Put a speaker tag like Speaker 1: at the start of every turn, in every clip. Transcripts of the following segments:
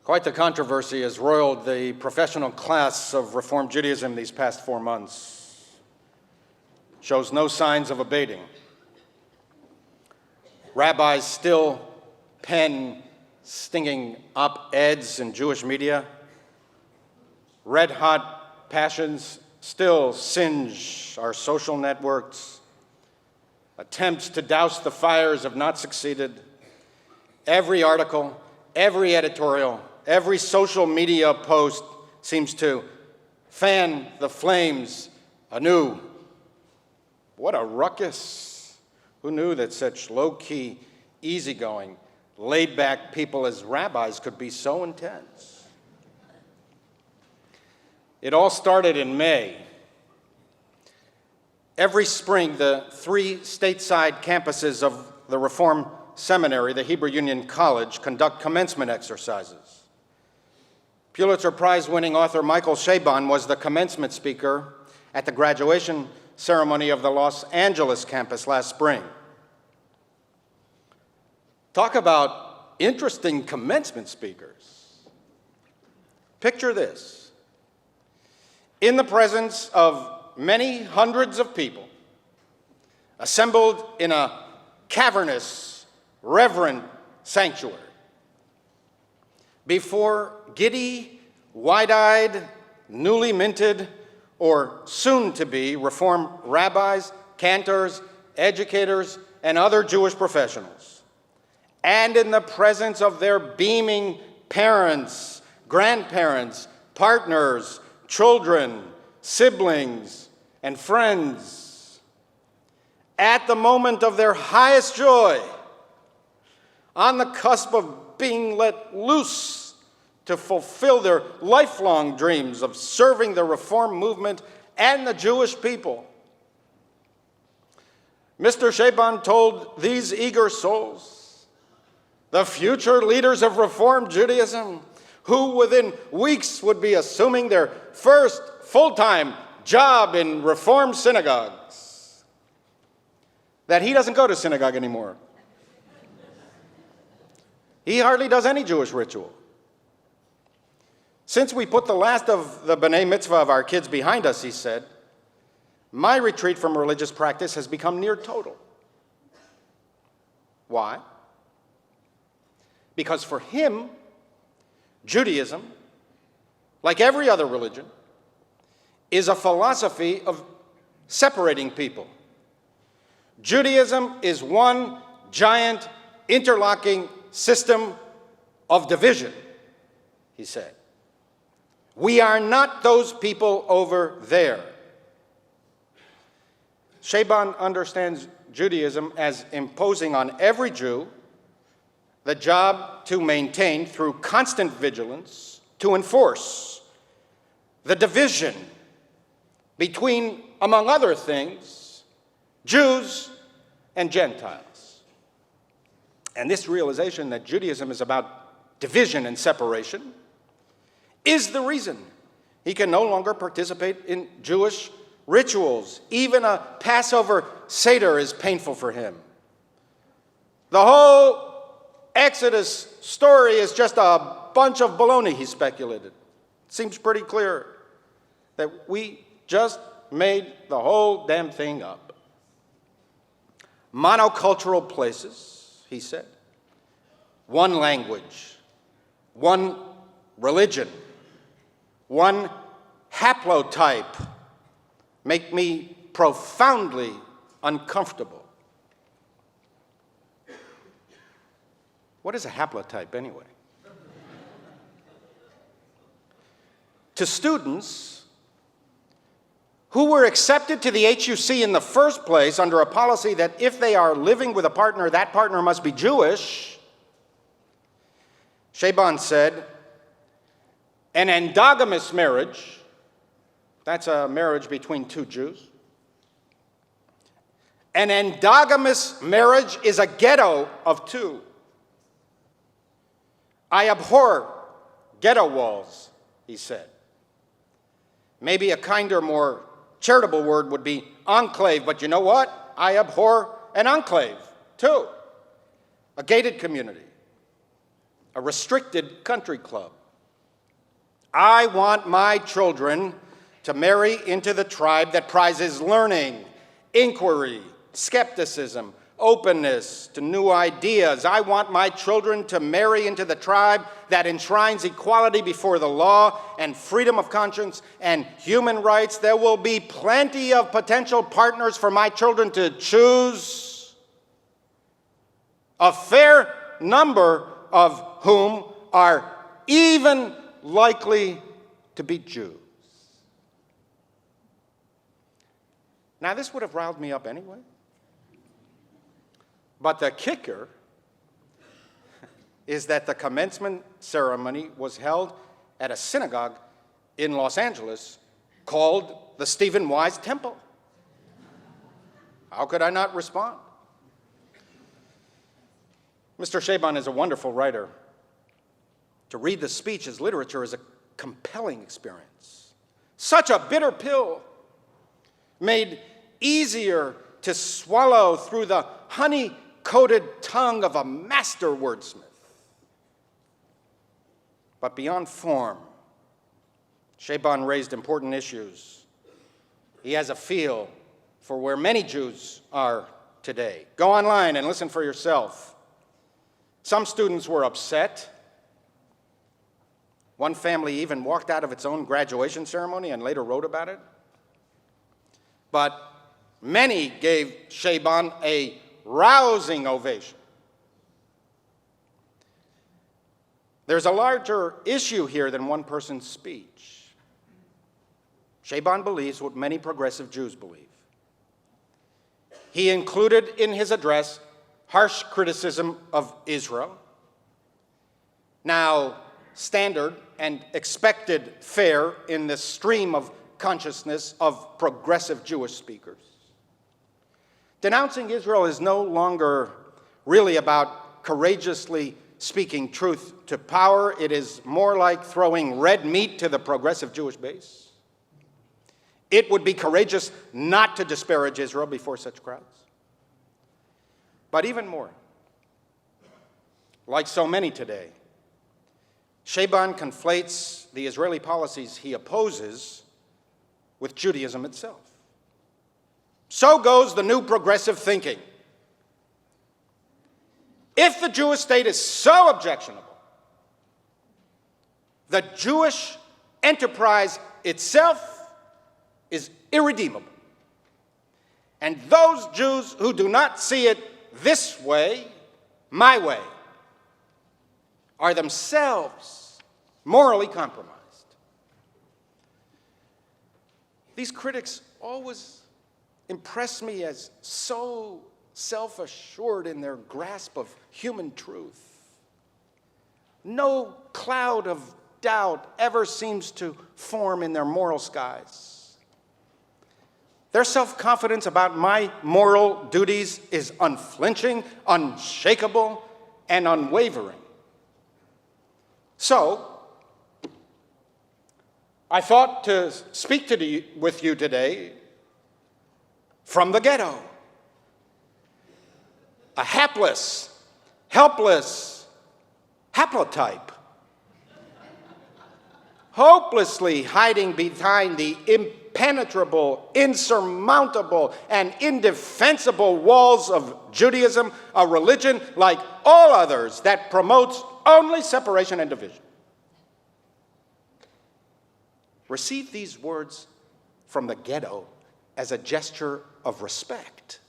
Speaker 1: Quite the controversy has roiled the professional class of Reform Judaism these past 4 months. Shows no signs of abating. Rabbis still pen stinging op-eds in Jewish media. Red-hot passions still singe our social networks. Attempts to douse the fires have not succeeded. Every article, every editorial, every social media post seems to fan the flames anew. What a ruckus. Who knew that such low-key, easygoing, laid-back people as rabbis could be so intense? It all started in May. Every spring, the 3 stateside campuses of the Reform Seminary, the Hebrew Union College, conduct commencement exercises. Pulitzer Prize-winning author Michael Chabon was the commencement speaker at the graduation ceremony of the Los Angeles campus last spring. Talk about interesting commencement speakers. Picture this. In the presence of many hundreds of people, assembled in a cavernous, reverent sanctuary, before giddy, wide-eyed, newly minted, or soon-to-be Reform rabbis, cantors, educators, and other Jewish professionals, and in the presence of their beaming parents, grandparents, partners, children, siblings, and friends, at the moment of their highest joy, on the cusp of being let loose to fulfill their lifelong dreams of serving the Reform movement and the Jewish people. Mr. Chabon told these eager souls, the future leaders of Reform Judaism, who within weeks would be assuming their first full-time job in Reform synagogues, that he doesn't go to synagogue anymore. He hardly does any Jewish ritual. Since we put the last of the B'nai Mitzvah of our kids behind us, he said, my retreat from religious practice has become near total. Why? Because for him, Judaism, like every other religion, is a philosophy of separating people. Judaism is one giant interlocking system of division, he said. We are not those people over there. Chabon understands Judaism as imposing on every Jew the job to maintain, through constant vigilance, to enforce the division between, among other things, Jews and Gentiles. And this realization that Judaism is about division and separation is the reason he can no longer participate in Jewish rituals. Even a Passover Seder is painful for him. The whole Exodus story is just a bunch of baloney, he speculated. It seems pretty clear that we just made the whole damn thing up. Monocultural places, he said. One language, one religion, one haplotype make me profoundly uncomfortable. What is a haplotype anyway? To students who were accepted to the HUC in the first place under a policy that if they are living with a partner, that partner must be Jewish, Chabon said, an endogamous marriage, that's a marriage between 2 Jews, an endogamous marriage is a ghetto of 2. I abhor ghetto walls, he said. Maybe a kinder, more charitable word would be enclave, but you know what? I abhor an enclave, too. A gated community. a restricted country club. I want my children to marry into the tribe that prizes learning, inquiry, skepticism, openness to new ideas. I want my children to marry into the tribe that enshrines equality before the law and freedom of conscience and human rights. There will be plenty of potential partners for my children to choose, a fair number of whom are even likely to be Jews. Now, this would have riled me up anyway. But the kicker is that the commencement ceremony was held at a synagogue in Los Angeles called the Stephen Wise Temple. How could I not respond? Mr. Chabon is a wonderful writer. To read the speech as literature is a compelling experience. Such a bitter pill, made easier to swallow through the honey-coated tongue of a master wordsmith. But beyond form, Chabon raised important issues. He has a feel for where many Jews are today. Go online and listen for yourself. Some students were upset. One family even walked out of its own graduation ceremony and later wrote about it. But many gave Chabon a rousing ovation. There's a larger issue here than one person's speech. Chabon believes what many progressive Jews believe. He included in his address harsh criticism of Israel. Now, standard and expected fare in the stream of consciousness of progressive Jewish speakers. Denouncing Israel is no longer really about courageously speaking truth to power. It is more like throwing red meat to the progressive Jewish base. It would be courageous not to disparage Israel before such crowds. But even more, like so many today, Chabon conflates the Israeli policies he opposes with Judaism itself. So goes the new progressive thinking. If the Jewish state is so objectionable, the Jewish enterprise itself is irredeemable. And those Jews who do not see it this way, my way, are themselves morally compromised. These critics always impress me as so self-assured in their grasp of human truth. No cloud of doubt ever seems to form in their moral skies. Their self-confidence about my moral duties is unflinching, unshakable, and unwavering. So, I thought to speak with you today from the ghetto. A hapless, helpless haplotype, hopelessly hiding behind the impenetrable, insurmountable, and indefensible walls of Judaism, a religion like all others that promotes only separation and division. Receive these words from the ghetto as a gesture of respect.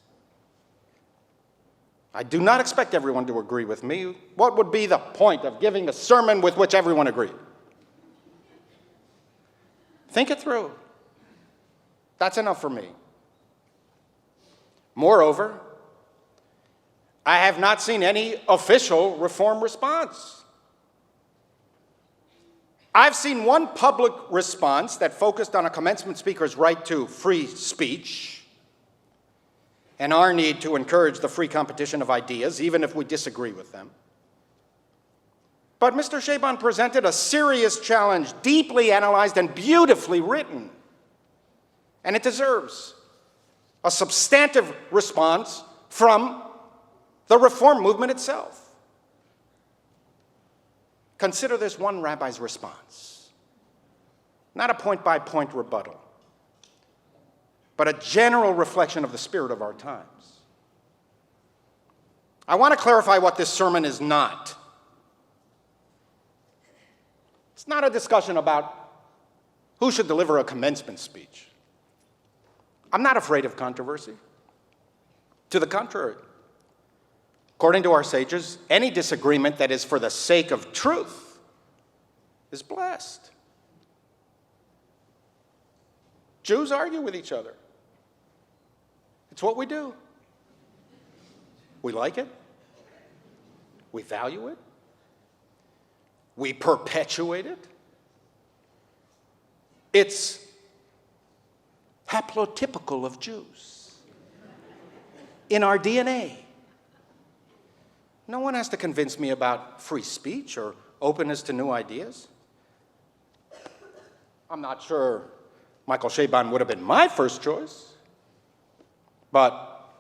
Speaker 1: I do not expect everyone to agree with me. What would be the point of giving a sermon with which everyone agreed? Think it through. That's enough for me. Moreover, I have not seen any official reform response. I've seen one public response that focused on a commencement speaker's right to free speech and our need to encourage the free competition of ideas, even if we disagree with them. But Mr. Chabon presented a serious challenge, deeply analyzed and beautifully written. And it deserves a substantive response from the reform movement itself. consider this one rabbi's response. Not a point-by-point rebuttal, but a general reflection of the spirit of our times. I want to clarify what this sermon is not. It's not a discussion about who should deliver a commencement speech. I'm not afraid of controversy. To the contrary. According to our sages, any disagreement that is for the sake of truth is blessed. Jews argue with each other. It's what we do. We like it. We value it. We perpetuate it. It's haplotypical of Jews in our DNA. No one has to convince me about free speech or openness to new ideas. I'm not sure Michael Chabon would have been my first choice, but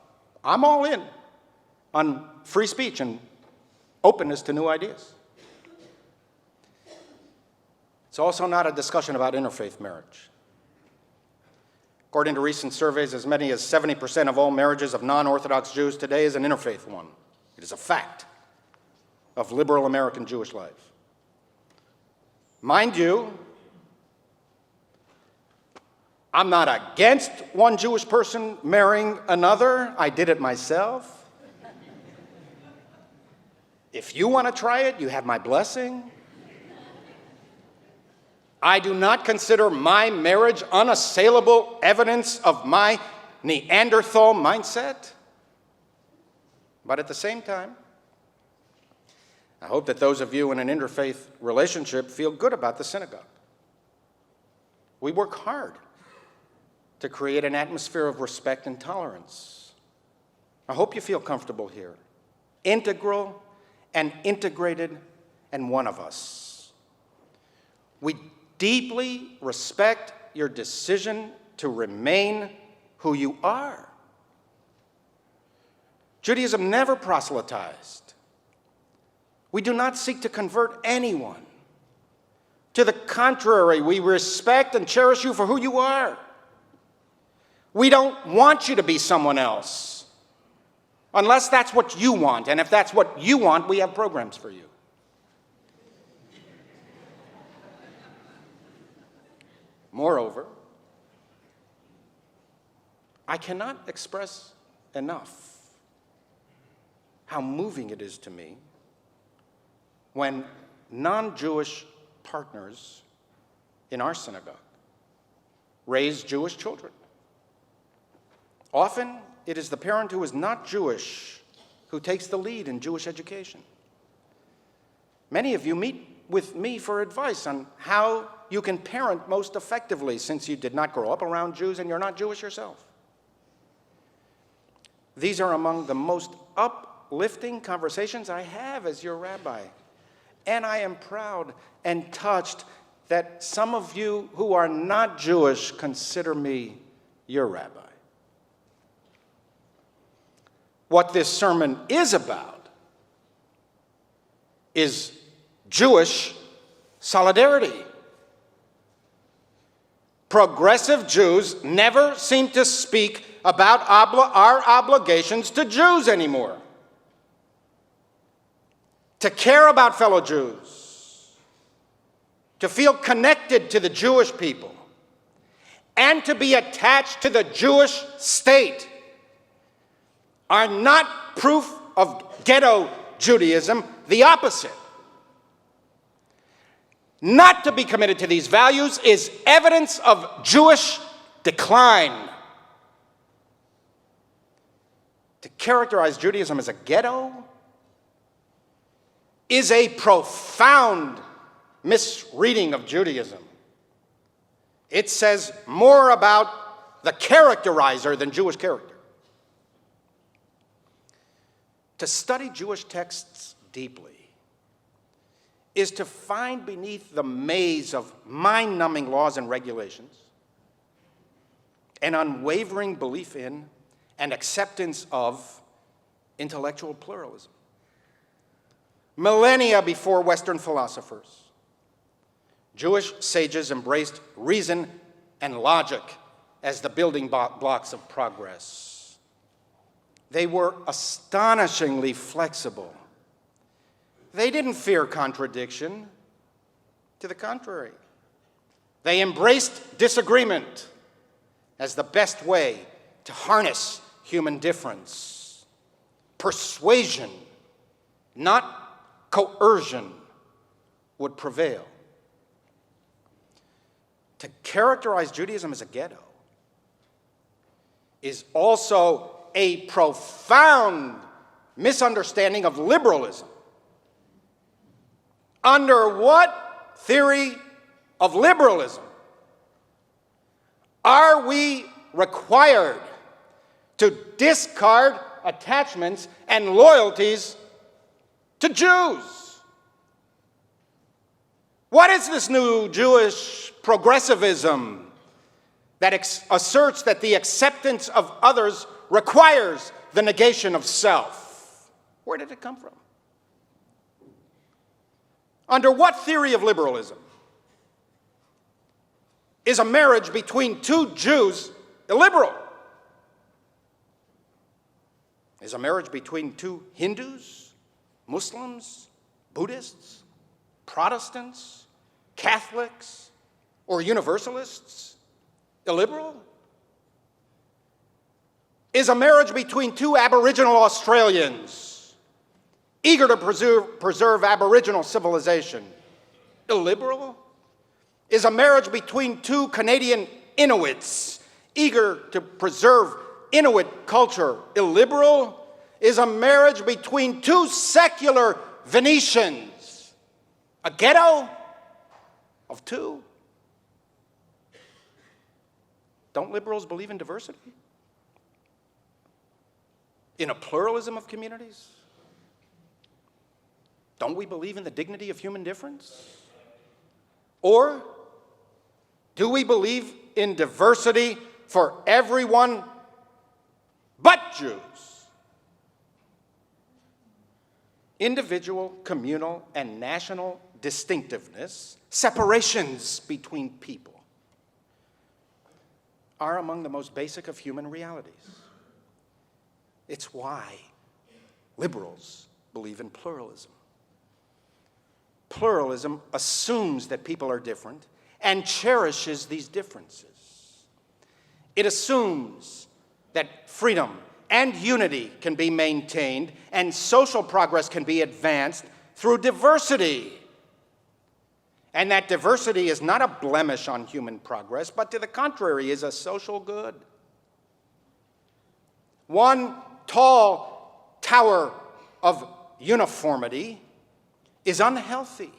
Speaker 1: I'm all in on free speech and openness to new ideas. It's also not a discussion about interfaith marriage. According to recent surveys, as many as 70% of all marriages of non-Orthodox Jews today is an interfaith one. It is a fact of liberal American Jewish life. Mind you, I'm not against one Jewish person marrying another. I did it myself. If you want to try it, you have my blessing. I do not consider my marriage unassailable evidence of my Neanderthal mindset. But at the same time, I hope that those of you in an interfaith relationship feel good about the synagogue. We work hard to create an atmosphere of respect and tolerance. I hope you feel comfortable here, integral and integrated and one of us. We deeply respect your decision to remain who you are. Judaism never proselytized. We do not seek to convert anyone. To the contrary, we respect and cherish you for who you are. We don't want you to be someone else, unless that's what you want. And if that's what you want, we have programs for you. Moreover, I cannot express enough how moving it is to me when non-Jewish partners in our synagogue raise Jewish children. Often, it is the parent who is not Jewish who takes the lead in Jewish education. Many of you meet with me for advice on how you can parent most effectively since you did not grow up around Jews and you're not Jewish yourself. These are among the most uplifting conversations I have as your rabbi. And I am proud and touched that some of you who are not Jewish consider me your rabbi. What this sermon is about is Jewish solidarity. Progressive Jews never seem to speak about our obligations to Jews anymore. To care about fellow Jews, to feel connected to the Jewish people, and to be attached to the Jewish state are not proof of ghetto Judaism, the opposite. Not to be committed to these values is evidence of Jewish decline. To characterize Judaism as a ghetto is a profound misreading of Judaism. It says more about the characterizer than Jewish character. To study Jewish texts deeply is to find beneath the maze of mind-numbing laws and regulations an unwavering belief in and acceptance of intellectual pluralism. millennia before Western philosophers, Jewish sages embraced reason and logic as the building blocks of progress. They were astonishingly flexible. They didn't fear contradiction. To the contrary, they embraced disagreement as the best way to harness human difference. Persuasion, not coercion, would prevail. To characterize Judaism as a ghetto is also a profound misunderstanding of liberalism. Under what theory of liberalism are we required to discard attachments and loyalties to Jews? What is this new Jewish progressivism that asserts that the acceptance of others requires the negation of self? Where did it come from? Under what theory of liberalism is a marriage between two Jews illiberal? Is a marriage between two Hindus, Muslims, Buddhists, Protestants, Catholics, or Universalists illiberal? Is a marriage between two Aboriginal Australians eager to preserve Aboriginal civilization illiberal? Is a marriage between two Canadian Inuits eager to preserve Inuit culture illiberal? Is a marriage between two secular Venetians a ghetto of two? Don't liberals believe in diversity? In a pluralism of communities? Don't we believe in the dignity of human difference? Or do we believe in diversity for everyone but Jews? Individual, communal, and national distinctiveness, separations between people, are among the most basic of human realities. It's why liberals believe in pluralism. Pluralism assumes that people are different and cherishes these differences. It assumes that freedom and unity can be maintained and social progress can be advanced through diversity. And that diversity is not a blemish on human progress, but to the contrary, is a social good. One tall tower of uniformity is unhealthy.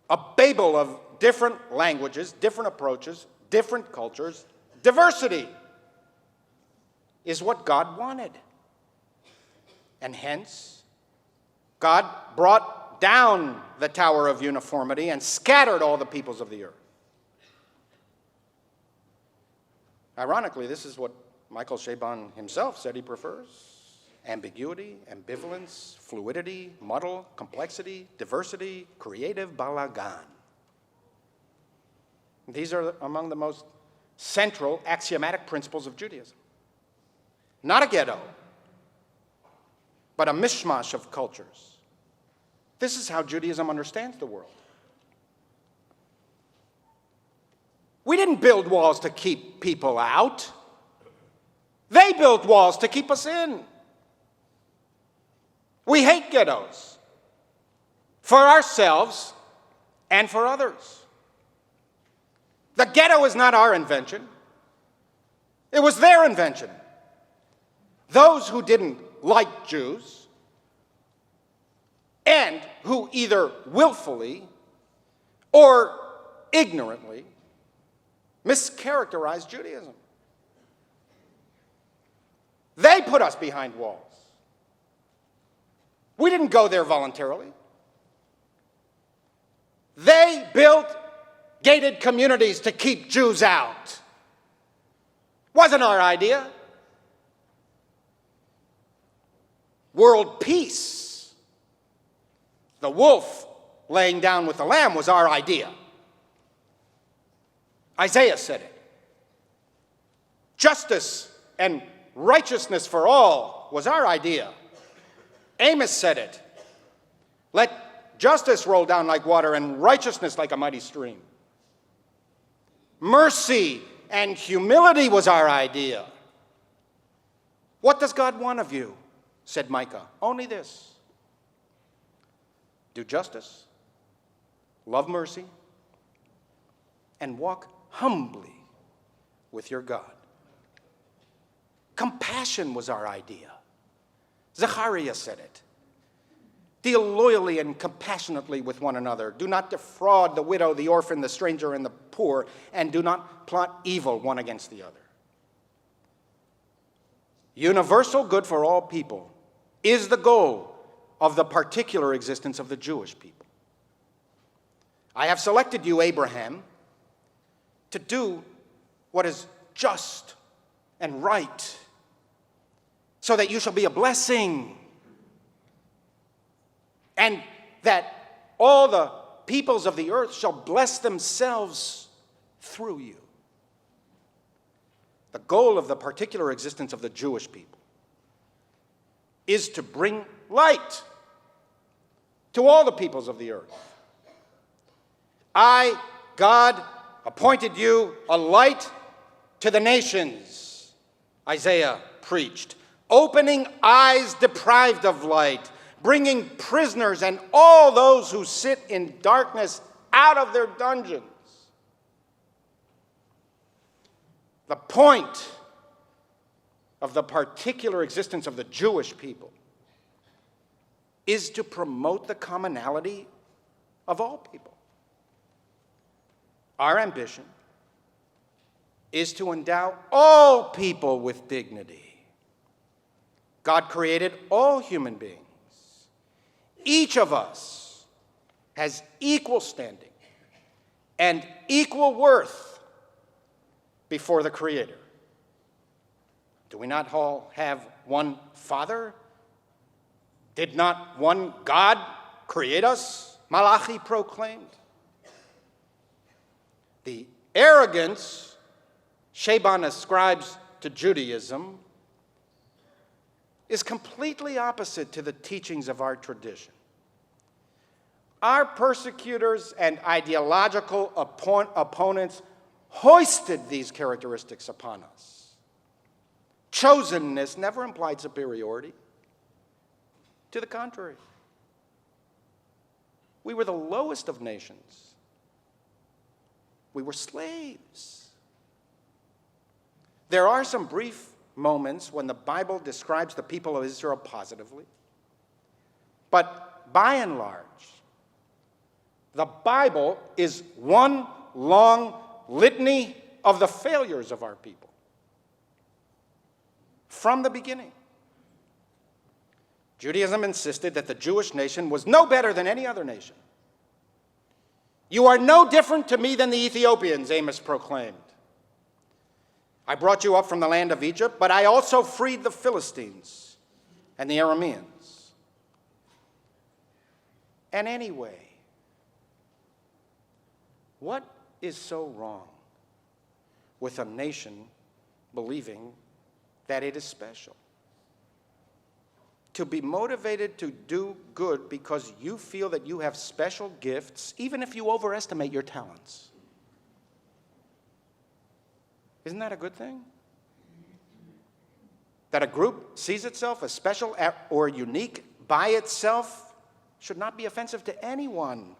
Speaker 1: A Babel of different languages, different approaches, different cultures, diversity is what God wanted. And hence, God brought down the tower of uniformity and scattered all the peoples of the earth. Ironically, this is what Michael Chabon himself said he prefers. Ambiguity, ambivalence, fluidity, muddle, complexity, diversity, creative balagan. These are among the most central axiomatic principles of Judaism. Not a ghetto, but a mishmash of cultures. This is how Judaism understands the world. We didn't build walls to keep people out. They built walls to keep us in. We hate ghettos for ourselves and for others. The ghetto is not our invention. It was their invention. Those who didn't like Jews and who either willfully or ignorantly mischaracterized Judaism. They put us behind walls. We didn't go there voluntarily. They built gated communities to keep Jews out. Wasn't our idea. World peace The wolf laying down with the lamb was our idea. Isaiah said it. Justice and righteousness for all was our idea. Amos said it. Let justice roll down like water and righteousness like a mighty stream. Mercy and humility was our idea. What does God want of you? Said Micah. Only this. Do justice, love mercy, and walk humbly with your God. Compassion was our idea. Zechariah said it. Deal loyally and compassionately with one another. Do not defraud the widow, the orphan, the stranger, and the poor, and do not plot evil one against the other. Universal good for all people is the goal of the particular existence of the Jewish people. I have selected you, Abraham, to do what is just and right, so that you shall be a blessing, and that all the peoples of the earth shall bless themselves through you. The goal of the particular existence of the Jewish people is to bring light to all the peoples of the earth. I, God, appointed you a light to the nations, Isaiah preached, opening eyes deprived of light, bringing prisoners and all those who sit in darkness out of their dungeons. The point of the particular existence of the Jewish people is to promote the commonality of all people. Our ambition is to endow all people with dignity. God created all human beings. Each of us has equal standing and equal worth before the Creator. Do we not all have one Father? Did not one God create us? Malachi proclaimed. The arrogance Chabon ascribes to Judaism is completely opposite to the teachings of our tradition. Our persecutors and ideological opponents hoisted these characteristics upon us. Chosenness never implied superiority. To the contrary, we were the lowest of nations. We were slaves. There are some brief moments when the Bible describes the people of Israel positively, but by and large, the Bible is one long litany of the failures of our people from the beginning. Judaism insisted that the Jewish nation was no better than any other nation. You are no different to me than the Ethiopians, Amos proclaimed. I brought you up from the land of Egypt, but I also freed the Philistines and the Arameans. And anyway, what is so wrong with a nation believing that it is special? To be motivated to do good because you feel that you have special gifts, even if you overestimate your talents. Isn't that a good thing? That a group sees itself as special or unique by itself should not be offensive to anyone,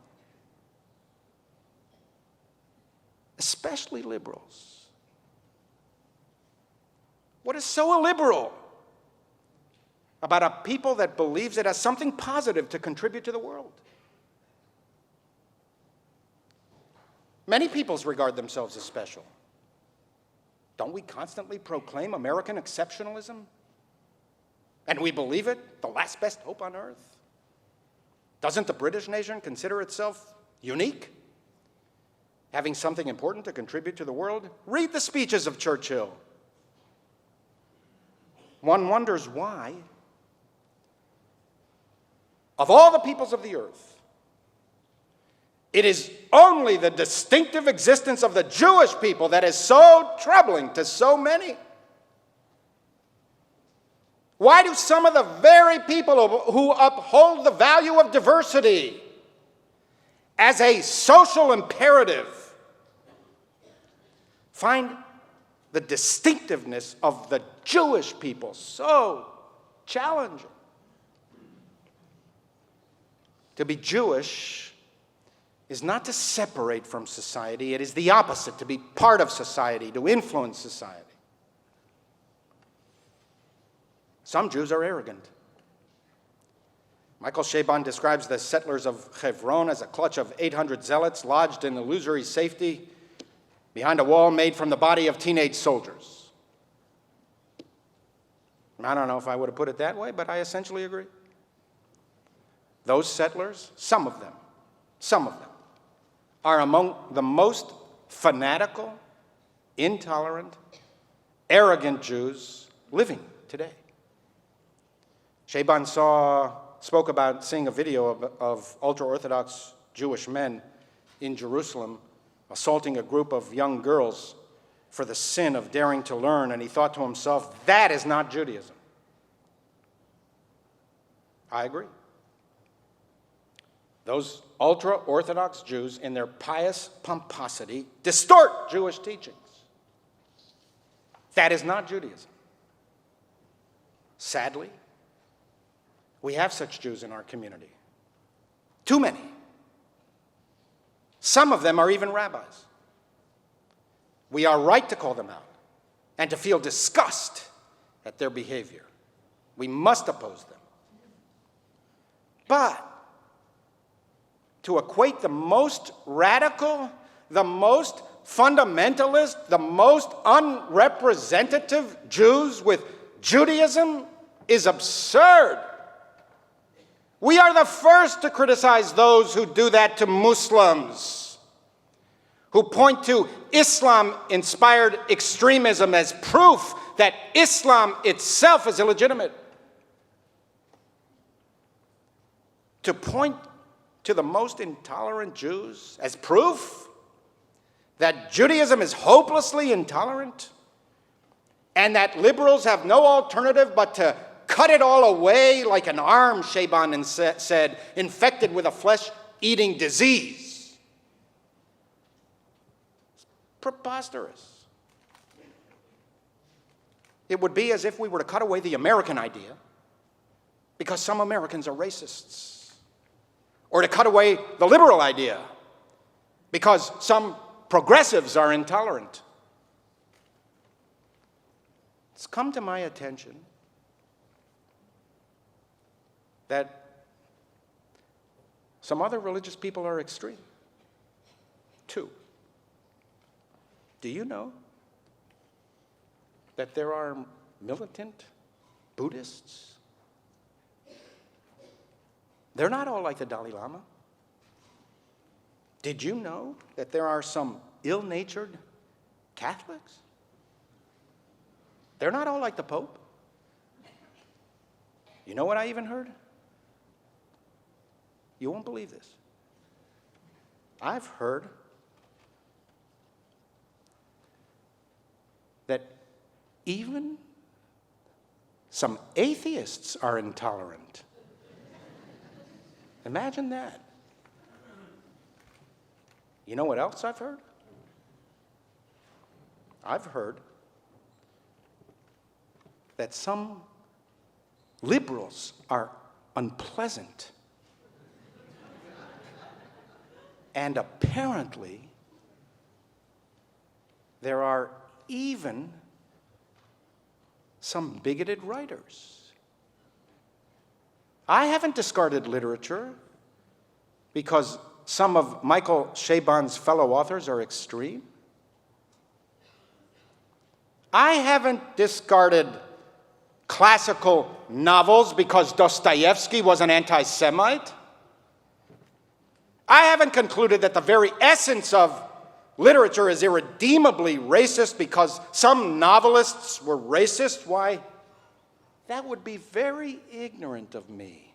Speaker 1: especially liberals. What is so illiberal about a people that believes it has something positive to contribute to the world? Many peoples regard themselves as special. Don't we constantly proclaim American exceptionalism? And we believe it, the last best hope on earth? Doesn't the British nation consider itself unique, having something important to contribute to the world? Read the speeches of Churchill. One wonders why. of all the peoples of the earth, it is only the distinctive existence of the Jewish people that is so troubling to so many. Why do some of the very people who uphold the value of diversity as a social imperative find the distinctiveness of the Jewish people so challenging? To be Jewish is not to separate from society. It is the opposite, to be part of society, to influence society. Some Jews are arrogant. Michael Chabon describes the settlers of Hebron as a clutch of 800 zealots lodged in illusory safety behind a wall made from the body of teenage soldiers. I don't know if I would have put it that way, but I essentially agree. Those settlers, some of them, are among the most fanatical, intolerant, arrogant Jews living today. Chabon spoke about seeing a video of ultra-Orthodox Jewish men in Jerusalem assaulting a group of young girls for the sin of daring to learn, and he thought to himself, that is not Judaism. I agree. Those ultra-Orthodox Jews, in their pious pomposity, distort Jewish teachings. That is not Judaism. Sadly, we have such Jews in our community. Too many. Some of them are even rabbis. We are right to call them out and to feel disgust at their behavior. We must oppose them. But to equate the most radical, the most fundamentalist, the most unrepresentative Jews with Judaism is absurd. We are the first to criticize those who do that to Muslims, who point to Islam-inspired extremism as proof that Islam itself is illegitimate. To point to the most intolerant Jews as proof that Judaism is hopelessly intolerant and that liberals have no alternative but to cut it all away like an arm, Chabon said, infected with a flesh-eating disease. It's preposterous. It would be as if we were to cut away the American idea because some Americans are racists, or to cut away the liberal idea because some progressives are intolerant. It's come to my attention that some other religious people are extreme, too. Do you know that there are militant Buddhists? They're not all like the Dalai Lama. Did you know that there are some ill-natured Catholics? They're not all like the Pope. You know what I even heard? You won't believe this. I've heard that even some atheists are intolerant. Imagine that. You know what else I've heard? I've heard that some liberals are unpleasant. And apparently, there are even some bigoted writers. I haven't discarded literature because some of Michael Chabon's fellow authors are extreme. I haven't discarded classical novels because Dostoevsky was an anti-Semite. I haven't concluded that the very essence of literature is irredeemably racist because some novelists were racist. Why, that would be very ignorant of me.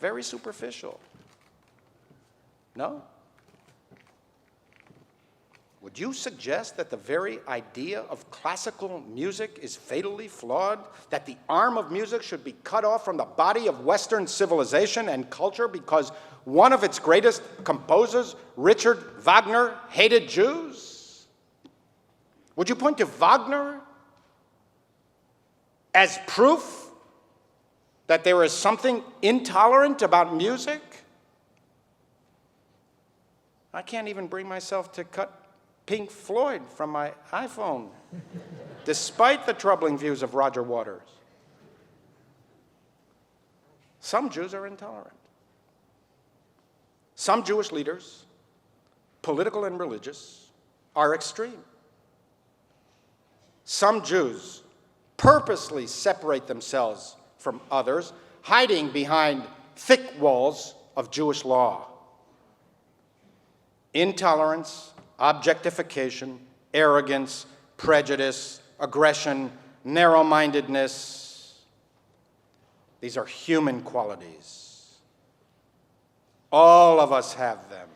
Speaker 1: Very superficial. No? Would you suggest that the very idea of classical music is fatally flawed? That the arm of music should be cut off from the body of Western civilization and culture because one of its greatest composers, Richard Wagner, hated Jews? Would you point to Wagner as proof that there is something intolerant about music? I can't even bring myself to cut Pink Floyd from my iPhone, despite the troubling views of Roger Waters. Some Jews are intolerant. Some Jewish leaders, political and religious, are extreme. Some Jews purposely separate themselves from others, hiding behind thick walls of Jewish law. Intolerance, objectification, arrogance, prejudice, aggression, narrow-mindedness. These are human qualities. All of us have them.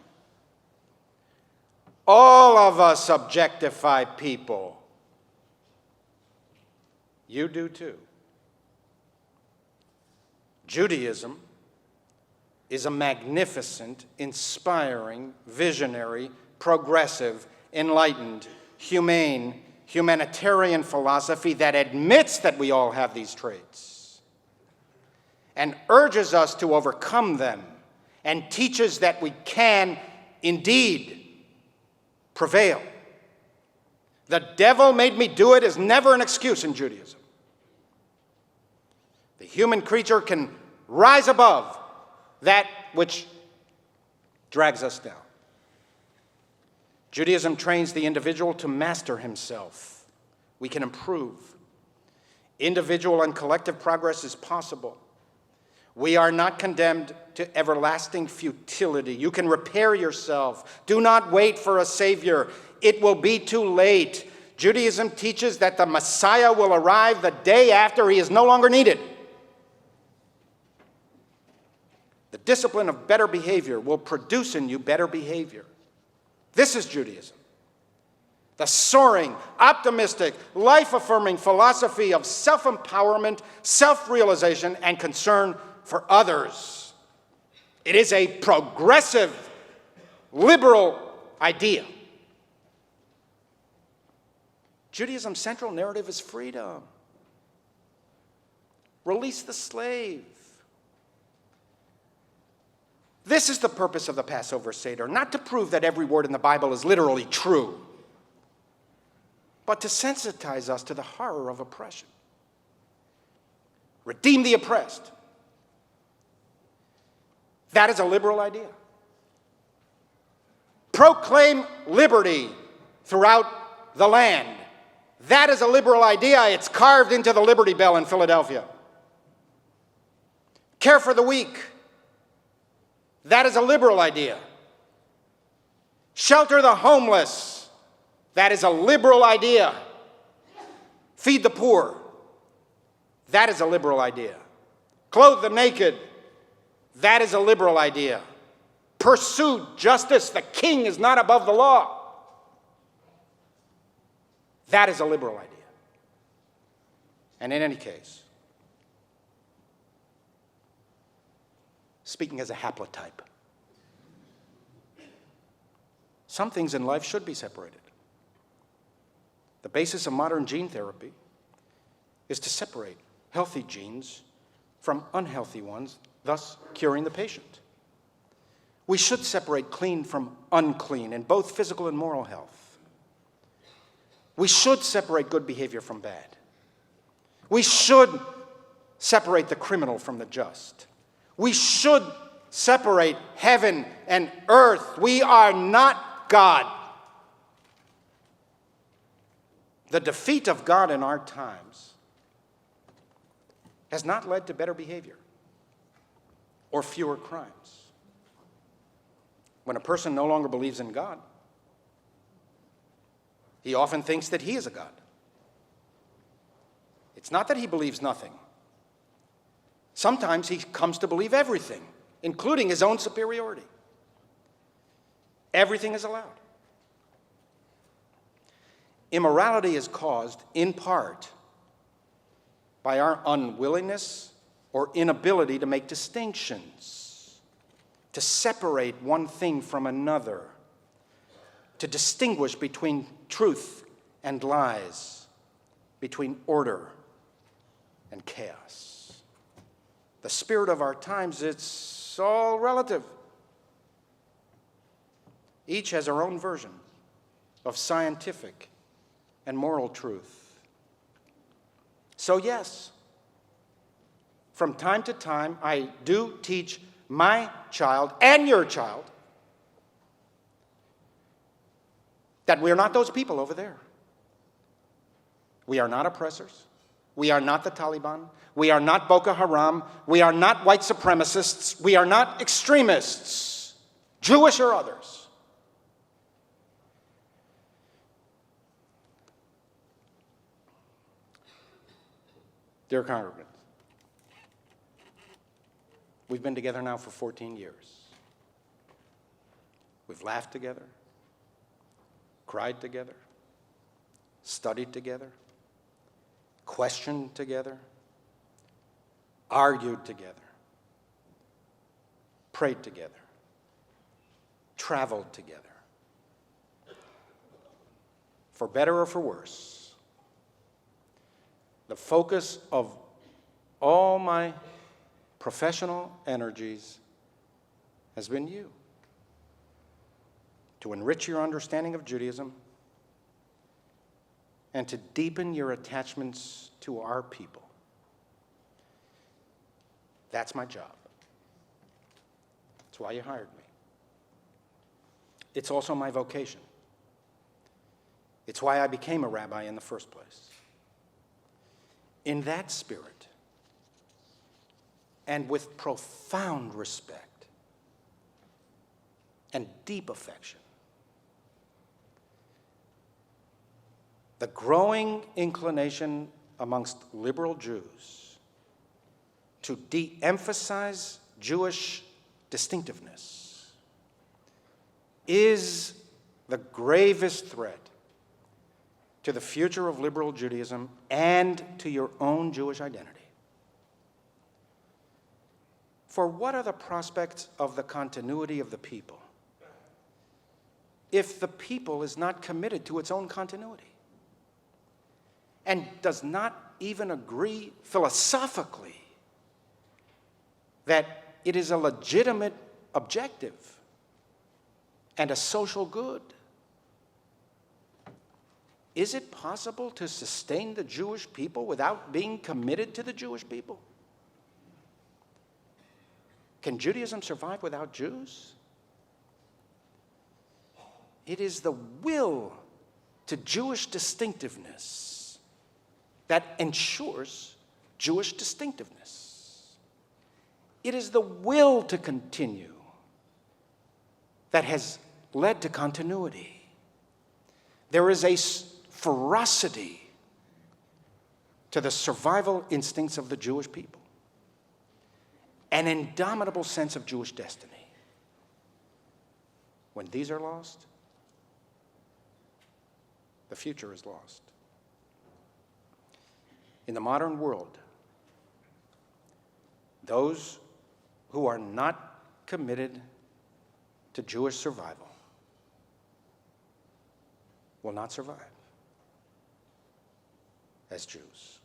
Speaker 1: All of us objectify people. You do too. Judaism is a magnificent, inspiring, visionary, progressive, enlightened, humane, humanitarian philosophy that admits that we all have these traits and urges us to overcome them and teaches that we can indeed prevail. The devil made me do it is never an excuse in Judaism. The human creature can rise above that which drags us down. Judaism trains the individual to master himself. We can improve. Individual and collective progress is possible. We are not condemned to everlasting futility. You can repair yourself. Do not wait for a savior. It will be too late. Judaism teaches that the Messiah will arrive the day after he is no longer needed. The discipline of better behavior will produce in you better behavior. This is Judaism. The soaring, optimistic, life-affirming philosophy of self-empowerment, self-realization, and concern for others. It is a progressive, liberal idea. Judaism's central narrative is freedom. Release the slave. This is the purpose of the Passover Seder, not to prove that every word in the Bible is literally true, but to sensitize us to the horror of oppression. Redeem the oppressed. That is a liberal idea. Proclaim liberty throughout the land. That is a liberal idea. It's carved into the Liberty Bell in Philadelphia. Care for the weak. That is a liberal idea. Shelter the homeless. That is a liberal idea. Feed the poor. That is a liberal idea. Clothe the naked. That is a liberal idea. Pursue justice. The king is not above the law. That is a liberal idea. And in any case, speaking as a haplotype, some things in life should be separated. The basis of modern gene therapy is to separate healthy genes from unhealthy ones, thus curing the patient. We should separate clean from unclean in both physical and moral health. We should separate good behavior from bad. We should separate the criminal from the just. We should separate heaven and earth. We are not God. The defeat of God in our times has not led to better behavior or fewer crimes. When a person no longer believes in God, he often thinks that he is a God. It's not that he believes nothing. Sometimes he comes to believe everything. including his own superiority. Everything is allowed. Immorality is caused, in part, by our unwillingness or inability to make distinctions, to separate one thing from another, to distinguish between truth and lies, between order and chaos. The spirit of our times, it's all relative. Each has our own version of scientific and moral truth. So yes, from time to time, I do teach my child and your child that we're not those people over there. We are not oppressors. We are not the Taliban. We are not Boko Haram. We are not white supremacists. We are not extremists, Jewish or others. Dear congregants, we've been together now for 14 years. We've laughed together, cried together, studied together, questioned together, argued together, prayed together, traveled together. For better or for worse, the focus of all my professional energies has been you, to enrich your understanding of Judaism and to deepen your attachments to our people. That's my job. That's why you hired me. It's also my vocation. It's why I became a rabbi in the first place. In that spirit, and with profound respect and deep affection, the growing inclination amongst liberal Jews to de-emphasize Jewish distinctiveness is the gravest threat to the future of liberal Judaism and to your own Jewish identity. For what are the prospects of the continuity of the people if the people is not committed to its own continuity and does not even agree philosophically that it is a legitimate objective and a social good? Is it possible to sustain the Jewish people without being committed to the Jewish people? Can Judaism survive without Jews? It is the will to Jewish distinctiveness that ensures Jewish distinctiveness. It is the will to continue that has led to continuity. There is a ferocity to the survival instincts of the Jewish people, an indomitable sense of Jewish destiny. When these are lost, the future is lost. In the modern world, those who are not committed to Jewish survival will not survive as Jews.